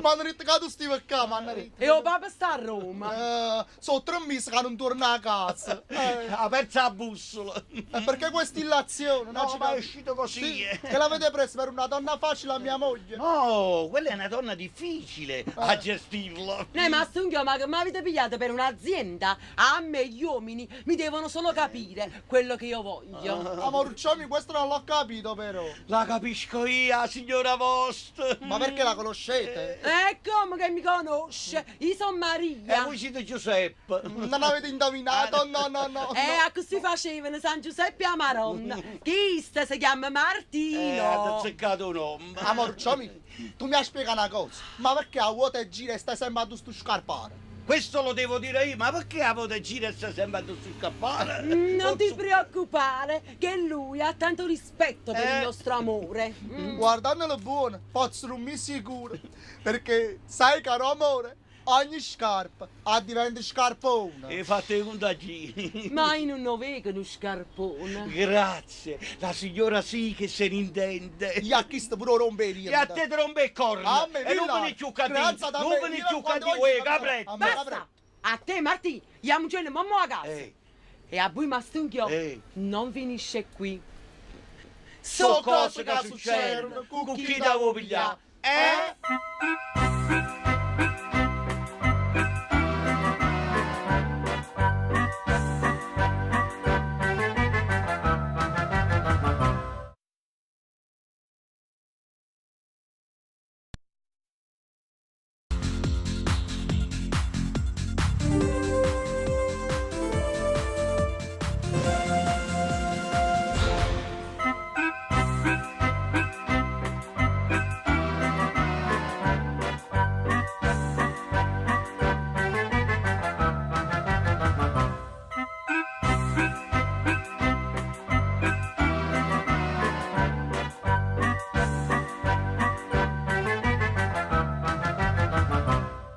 Ma hanno detto che tu stai qua, ma hanno detto. E o papà sta a Roma. Sono 3 mesi che non torna a casa. Ha perso la bussola. Perché questa illazione? No, ma è uscito così. Sì, che l'avete presa per una donna facile a mia moglie. No, quella è una donna difficile a gestirla. Ma stunghio, ma che mi avete pigliato per un'azienda? A me gli uomini mi devono solo capire quello che io voglio. Amorcioni, questo non l'ho capito però. La capisco io, signora vostra. Ma perché la conoscete? E come che mi conosce? Io sono E Maria. voi siete Giuseppe. Non avete indovinato? No. A così facevano San Giuseppe a Maronna. Chi si chiama Martino. Ha azzeccato un nome. Amorcioni, tu mi hai spiegato una cosa. Ma perché a vuoto e gira e stai sempre a tu scarpare? Questo lo devo dire io, ma perché a voce gira sta sempre a scappare? Non ti preoccupare, che lui ha tanto rispetto per il nostro amore. Guardandolo buono, posso non mi sicuro. Perché sai caro amore, ogni scarpa ha diventa scarpone. E fate i contagini. Ma io non lo vedo uno scarpone. Grazie, la signora sì che se ne intende. Gli ha chiesto pure romperia. E a te trombe e corna. A me, E non Villa, ve ne ciuccati. grazie da Non me, ve ne io ciuccati, quando voglio capretto. a me. Basta! A te Martì, andiamo a mamma a casa. E a voi Mastunghio non finisce qui. So cose che succedono, con chi da vuoi pigliare.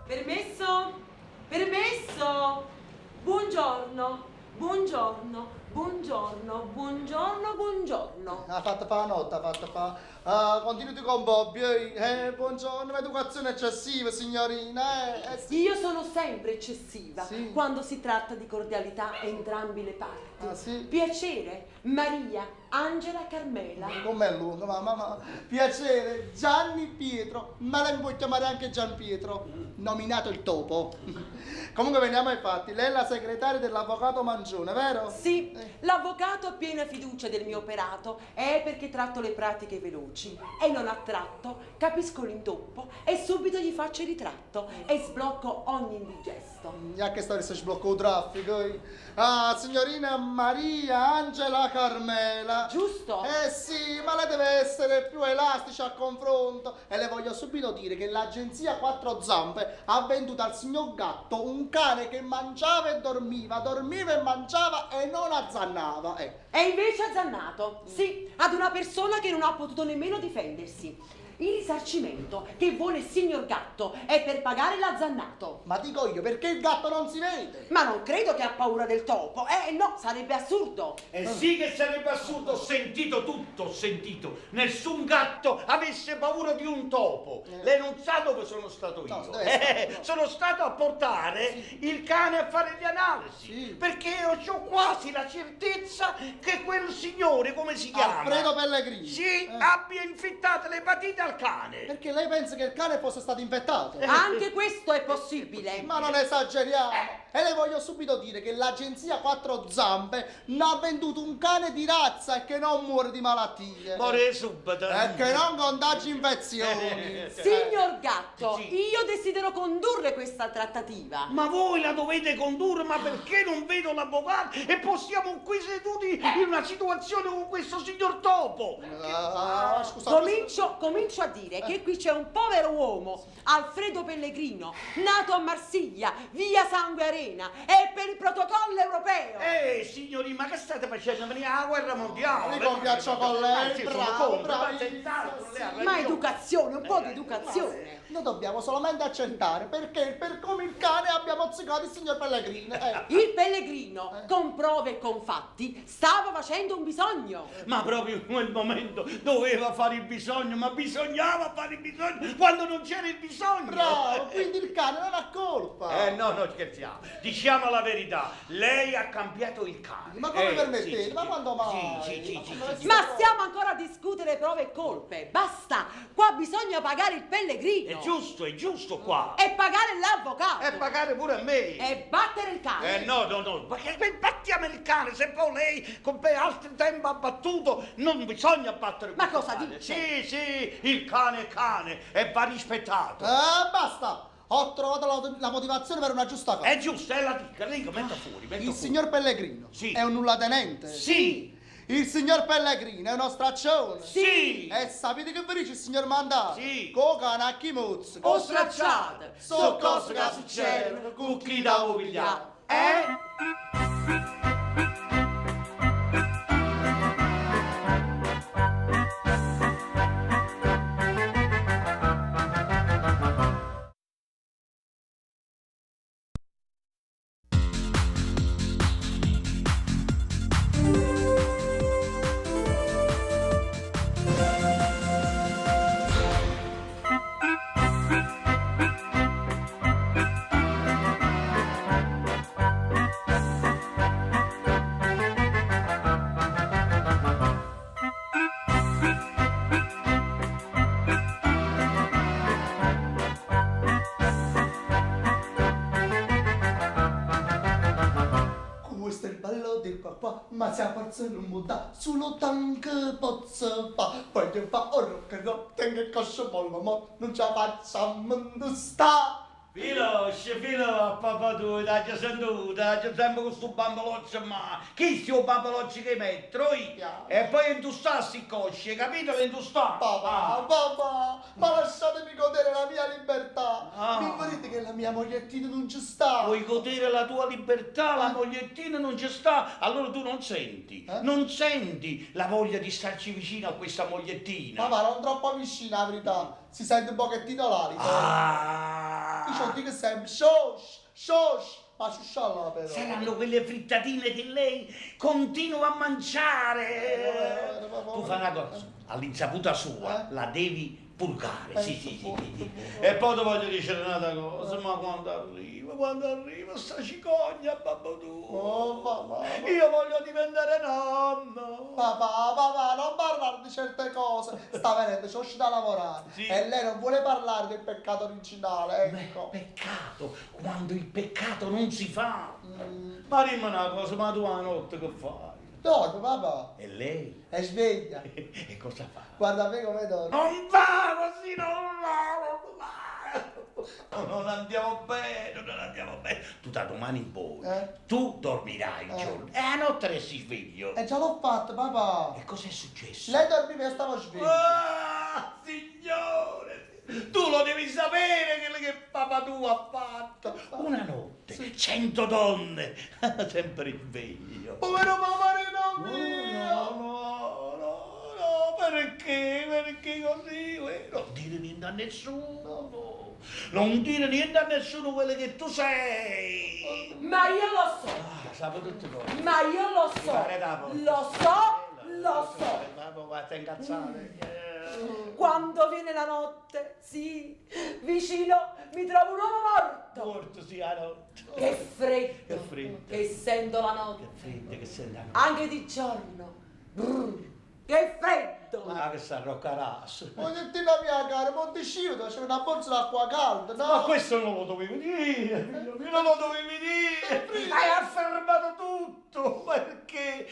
Permesso? Permesso? Buongiorno, buongiorno, buongiorno, buongiorno, buongiorno. Ha fatto fa la notte, ha fatto fa. Continuati con Bobby. Buongiorno, educazione eccessiva, signorina. Sì. Io sono sempre eccessiva Sì. quando si tratta di cordialità a entrambi le parti. Ah, sì? Piacere, Maria Angela Carmela. Com'è lungo, mamma? Piacere, Gianni Pietro, ma lei mi può chiamare anche Gian Pietro, nominato il topo. Comunque veniamo ai fatti, lei è la segretaria dell'avvocato Mangione, vero? Sì, l'avvocato ha piena fiducia del mio operato, è perché tratto le pratiche veloci e non attratto, capisco l'intoppo e subito gli faccio il ritratto e sblocco ogni indigesto. Ya che sta sblocco il traffico. Ah, signorina Maria Angela Carmela. Giusto? Eh sì, ma lei deve essere più elastici a confronto. E le voglio subito dire che l'agenzia Quattro Zampe ha venduto al signor Gatto un cane che mangiava e dormiva e mangiava e non azzannava. E invece ha zannato, sì, ad una persona che non ha potuto nemmeno difendersi. Il risarcimento che vuole il signor Gatto è per pagare l'azzannato. Ma dico io, perché il gatto non si vede? Ma non credo che ha paura del topo. No, sarebbe assurdo. Sì che sarebbe assurdo, ho sentito tutto, ho sentito. Nessun gatto avesse paura di un topo. Lei non sa dove sono stato io. No, dove sta? Sono stato a portare il cane a fare le analisi. Sì. Perché ho quasi la certezza che quel signore, come si chiama? Alfredo Pellegrini. Sì, abbia infettato l'epatite al cane. Perché lei pensa che il cane fosse stato infettato? Anche questo è possibile. Ma non esageriamo! E le voglio subito dire che l'agenzia Quattro Zampe non ha venduto un cane di razza e che non muore di malattie. Muore subito. E che non contagi infezioni. Signor Gatto, Sì. io desidero condurre questa trattativa. Ma voi la dovete condurre, ma perché non vedo l'avvocato e possiamo qui seduti in una situazione con questo signor Topo? Scusa. Comincio a dire che qui c'è un povero uomo, Alfredo Pellegrino, nato a Marsiglia, via Sangue Arena, e per il protocollo europeo. Signori, ma che state facendo? Venire alla guerra mondiale? Mi confiaccio con lei, Sì, bravo, sono contro, ma bravissimo, senz'altro, lei ha sì. Ma ragione. educazione, un po' di educazione. Noi dobbiamo solamente accettare perché per come il cane abbiamo mozzicato il signor Pellegrini. Il Pellegrino, con prove e con fatti, stava facendo un bisogno. Ma proprio in quel momento doveva fare il bisogno, ma bisognava fare il bisogno quando non c'era il bisogno. Bravo, quindi il cane non ha colpa. No, scherziamo. Diciamo la verità, lei ha cambiato il cane. Ma come permettete? Sì, Ma sì, quando mai? sì. Ma stiamo ancora a discutere prove e colpe. Basta, qua bisogna pagare il Pellegrino. È giusto qua. E pagare l'avvocato. E pagare pure a me. E battere il cane. No, perché battiamo il cane, se poi lei con altro tempo ha battuto, non bisogna battere Ma questo cosa cane. dice? Sì, il cane è cane e va rispettato. Basta! Ho trovato la motivazione per una giusta cosa. È giusto, è la dica, lei metta fuori, metta Il fuori. signor Pellegrino Sì. è un nullatenente. Sì, Il signor Pellegrino è uno straccione. sì. E sapete che vi dice il signor Mandato? Sì. Coca nacchi mozzi. O stracciate. So cose che succedono con chi da pigliare. Questo è il bello del papà, ma se a forza non muda, solo tanto posso fa. Voglio fa oro che non tengo coscio pollo, ma non ce la facciamo, non sta. Filo, papà tu, dai, seduta, c'è sempre questo bamboloccio, ma chi sto bamboloccio che metto? E poi industassi i cosci, capito? L'industà. Papà, ma lasciatemi godere la mia libertà. Ah. Mi volete che la mia mogliettina non ci sta? Vuoi godere la tua libertà, la mogliettina non ci sta, allora tu non senti, non senti la voglia di starci vicino a questa mogliettina. Papà, non troppo vicina, la verità. Si sente un pochettino l'alito. Io dico sempre, shosh, ma sciuscialla però. Saranno quelle frittatine che lei continua a mangiare. Tu fai una cosa, all'insaputa sua, la devi Pulgare, sì. E poi ti voglio dire un'altra cosa, ma quando arriva sta cicogna, babbo tu, Oh, papà. io voglio diventare nonno. Papà, non parlare di certe cose. Sta venendo, c'è uscito da lavorare. Sì. E lei non vuole parlare del peccato originale, ecco. Peccato, quando il peccato non si fa. Ma dimmi una cosa, ma tu a notte che fai? Dorme, papà. E lei? È sveglia. E cosa fa? Guarda me come dorme. Non va così, non va. Non andiamo bene. Tu da domani in poi, tu dormirai il giorno e a notte resti sveglio. E già l'ho fatto, papà. E cos'è successo? Lei dormiva e io stavo sveglio. Ah, signore! Tu lo devi sapere quello che papà tu ha fatto. Una notte, 100 donne, sempre sveglio. Povero paparino No, mio. perché? Perché così? Non dire niente a nessuno. Non dire niente a nessuno quello che tu sei. Ma io lo so, Sapevo tutte cose. ma io lo so, Pare dopo. lo so. Vatti a incazzare. Quando viene la notte, sì, vicino mi trovo un uomo morto. Morto sì, a notte. Che freddo, Che freddo. che sento la notte, Che freddo che senti. anche di giorno. Che freddo. Ma che sta roccarasso. Mogliettina mia cara, Montesciuto, c'è una borsa d'acqua calda, no? Ma questo non lo dovevi dire, figlio mio, non lo dovevi dire. Hai affermato tutto, perché?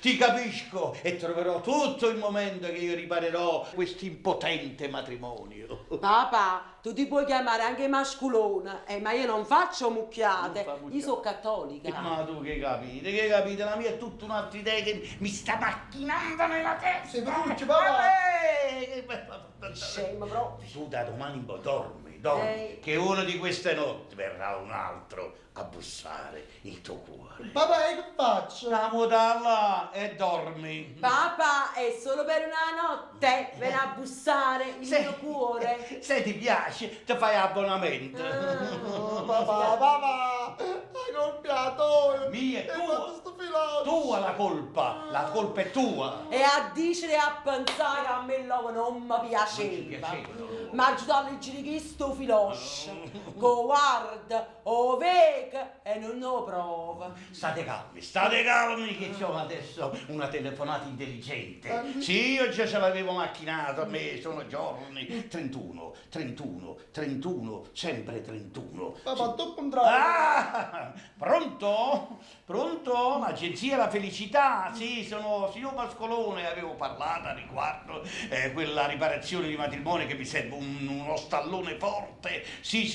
Ti capisco e troverò tutto il momento che io riparerò questo impotente matrimonio. Papà, tu ti puoi chiamare anche masculona, ma io non faccio mucchiate, Non fa mucchiate. io sono cattolica. Ma tu che capite? La mia è tutta un'altra idea che mi sta macchinando nella testa. Si brucia, papà. Scemo proprio. Tu da domani in poi dormi, che una di queste notti verrà un altro a bussare il tuo cuore. Papà, e che faccio? Andiamo da là e dormi. Papà, è solo per una notte, viene a bussare il mio cuore. Se ti piace, ti fai abbonamento. Oh, papà, hai colpiato. Mia, E tua. quando sto filando. Tua la colpa è tua. E a dicere e a pensare che a me l'uomo non mi piaceva. Ma aiutare il girichisto filoscio. Guarda, o vega e non lo prova. State calmi che c'ho adesso una telefonata intelligente. Sì, io già ce l'avevo macchinato, a me sono giorni 31, sempre 31. Papà, tu contrario. Ah, pronto? L'agenzia La Felicità, sì, sono signor Pascolone, avevo parlato a riguardo quella riparazione di matrimonio che mi serve uno stallone forte. Sì.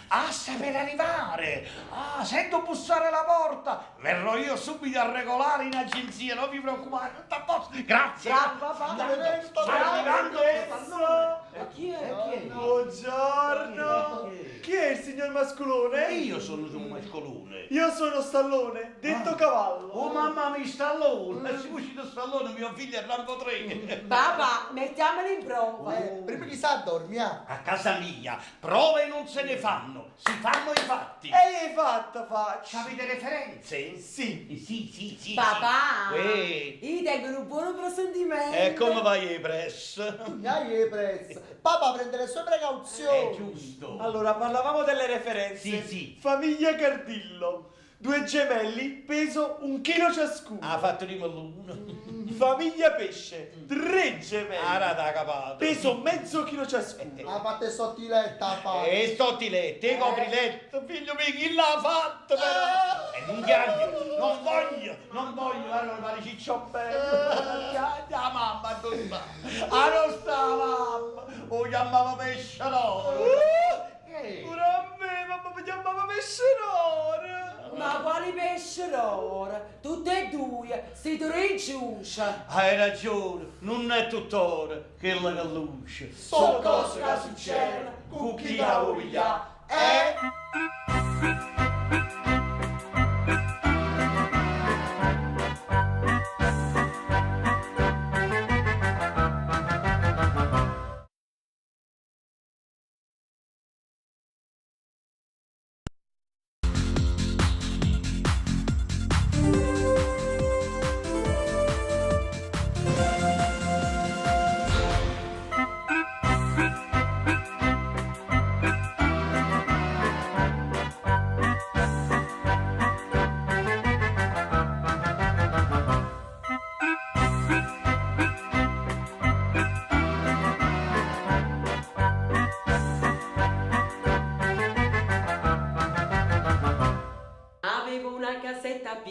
Ah, sta per arrivare. Ah, sento bussare alla porta. Verrò io subito a regolare in agenzia, non vi preoccupate, tutto a posto. Grazie. Bravo, papà. Sto arrivando. Ma chi è? Buongiorno! Chi è il signor Mascolone? Io sono un mascolone. Io sono Stallone, detto cavallo. Oh mamma mia, Stallone, si uscito Stallone, mio figlio è Rambo 3. Papà, mettiamoli in prova. Prima di sa dormire. A casa mia, prove non se ne fanno, si fanno i fatti. E hai fatto, faccio. Avete referenze? Sì. Sì. Papà, Uè. io tengo un buon presentimento. E come vai ai press? Mi hai preso. Papà prende le sue precauzioni. È giusto. Allora, parlavamo delle referenze. Sì. Famiglia Cardillo. 2 gemelli, peso 1 chilo ciascuno. Ha fatto di l'uno. Famiglia Pesce. 3 gemelli. Arata capato. Peso mezzo chilo ciascuno. Ha fatto il sottiletta, papà. E stottilette, copriletto, figlio mio, chi l'ha fatto però? E non chiami, non voglio, allora pare ciccio bello. La mamma dove sta? Ah, non sta la mamma, o chiamava pesce d'oro. Pure a me, mamma mi chiamava Pescerone. Ma quali pesce d'oro? Tutte e due, si tre ciuscia. Hai ragione, non è tuttora quella che luce. Sono cose che succedono con chi la voglia.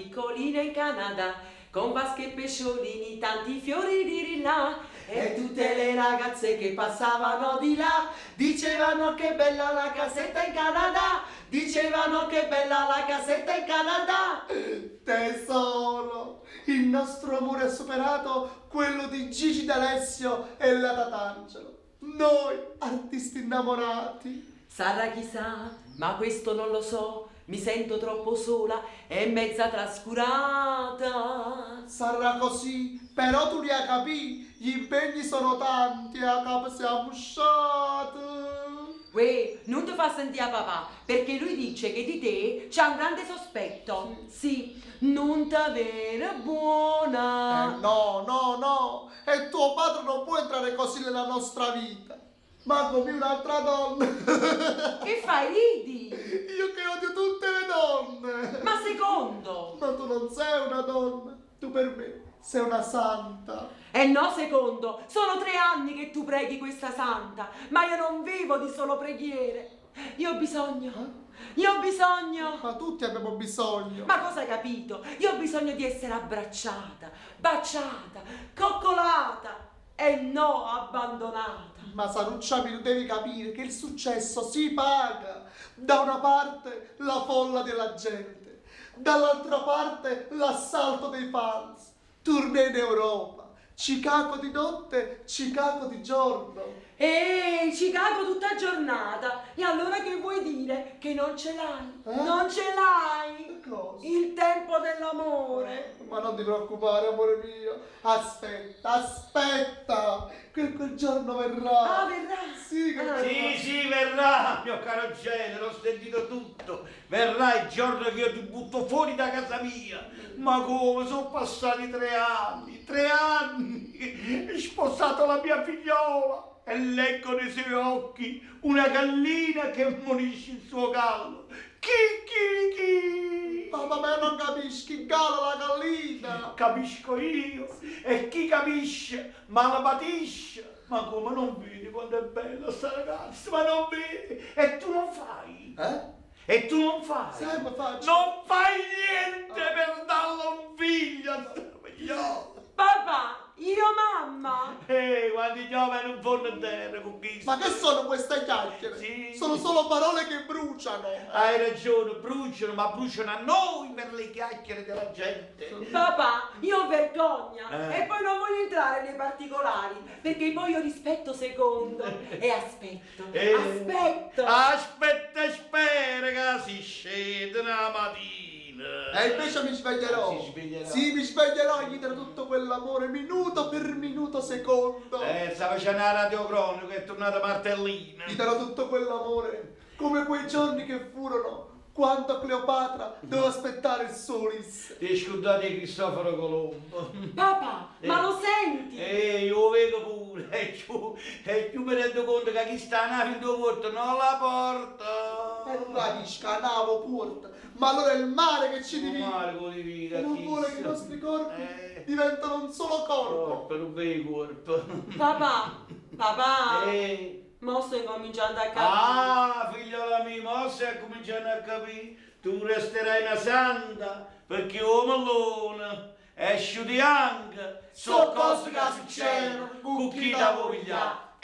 piccolina in Canada, con vasche e pesciolini, tanti fiori di rilla. E tutte le ragazze che passavano di là dicevano che bella la casetta in Canada, dicevano che bella la casetta in Canada. Tesoro, il nostro amore ha superato quello di Gigi D'Alessio e la Tatangelo. Noi, artisti innamorati. Sarà chissà, ma questo non lo so, mi sento troppo sola e mezza trascurata. Sarà così, però tu li hai capì, gli impegni sono tanti, a capo siamo usciti. Uè, non ti fa sentire a papà, perché lui dice che di te c'ha un grande sospetto. Sì, non t'avere buona. No, e tuo padre non può entrare così nella nostra vita. Ma come un'altra donna. Che fai, ridi? Io che odio tutte le donne. Ma secondo? Ma tu non sei una donna, tu per me sei una santa. No, secondo, sono 3 anni che tu preghi questa santa, ma io non vivo di solo preghiere. Io ho bisogno. Ma tutti abbiamo bisogno. Ma cosa hai capito? Io ho bisogno di essere abbracciata, baciata, coccolata e no abbandonata. Ma Sarucciami, tu devi capire che il successo si paga. Da una parte la folla della gente, dall'altra parte l'assalto dei fans. Tournée in Europa, Chicago di notte, Chicago di giorno. Chicago tutta giornata. E allora che vuoi dire? Che non ce l'hai? Eh? Non ce l'hai? Cosa? Il tempo dell'amore. Ma non ti preoccupare, amore mio. Aspetta, che quel giorno verrà. Ah, verrà? Sì, che verrà. Sì, verrà, mio caro genere, ho sentito tutto. Verrà il giorno che io ti butto fuori da casa mia. Ma come, sono passati 3 anni, 3 anni. Ho sposato la mia figliola e leggo nei suoi occhi una gallina che ammonisce il suo gallo. Chi? Ma me non capisci, gallo la gallina. Capisco io, e chi capisce ma la patisce. Ma come non vedi quanto è bella sta ragazza? Ma non vedi? E tu non fai? E tu non fai? Sempre faccio. Non fai niente per darle un figlio a sta figliola. Papà, io mamma. Quando i giovani non fanno terra con chi? Ma che sono queste chiacchiere? Sì. Sono solo parole che bruciano. Hai ragione, bruciano, ma bruciano a noi per le chiacchiere della gente. Papà, io ho vergogna Eh. e poi non voglio entrare nei particolari perché poi io rispetto secondo e aspetto. Aspetta e spera che si scende una mattina. E invece mi sveglierò. Si sveglierà. Sì, mi sveglierò e gli darò tutto quell'amore minuto per minuto, secondo. Sta facendo la radiocronaca, è tornata Martellina. Gli darò tutto quell'amore come quei giorni che furono quando Cleopatra doveva aspettare il suo Ulisse. Ti scordate di Cristoforo Colombo. Papà, ma lo senti? Io lo vedo pure, e più mi rendo conto che chi sta a nave in due porte non la porta. E non capisci, canavo porta. Ma allora è il mare che ci divide. Marco di vita, Non vuole che i nostri corpi diventano un solo corpo. Per un bel corpo. Papà, mo sto incominciando a capire. Figliola mia, mo stai cominciando a capire. Tu resterai una santa, perché uomo allora esci di anche. So cose che succedono, con chi da voglia.